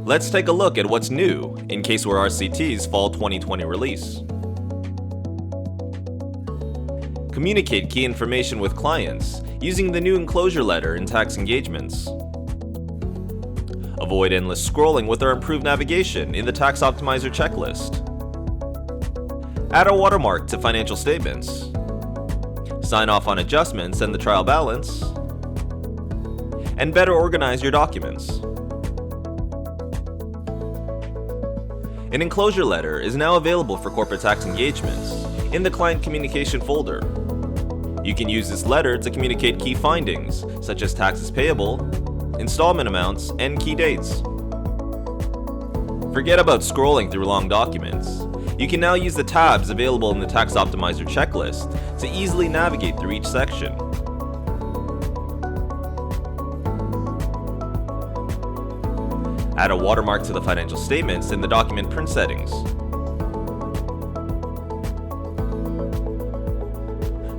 Let's take a look at what's new in Caseware RCT's Fall 2020 release. Communicate key information with clients using the new enclosure letter in tax engagements. Avoid endless scrolling with our improved navigation in the Tax Optimizer checklist. Add a watermark to financial statements. Sign off on adjustments and the trial balance. And better organize your documents. An enclosure letter is now available for corporate tax engagements in the Client Communication folder. You can use this letter to communicate key findings, such as taxes payable, installment amounts, and key dates. Forget about scrolling through long documents. You can now use the tabs available in the Tax Optimizer checklist to easily navigate through each section. Add a watermark to the financial statements in the document print settings.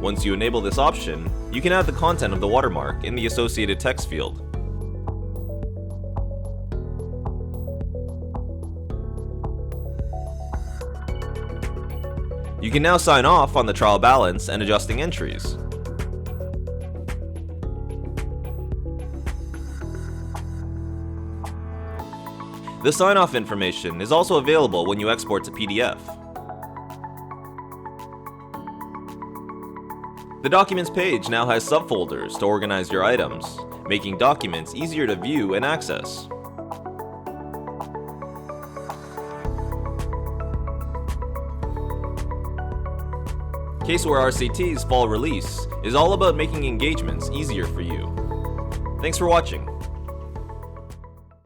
Once you enable this option, you can add the content of the watermark in the associated text field. You can now sign off on the trial balance and adjusting entries. The sign-off information is also available when you export to PDF. The Documents page now has subfolders to organize your items, making documents easier to view and access. Caseware RCT's fall release is all about making engagements easier for you. Thanks for watching.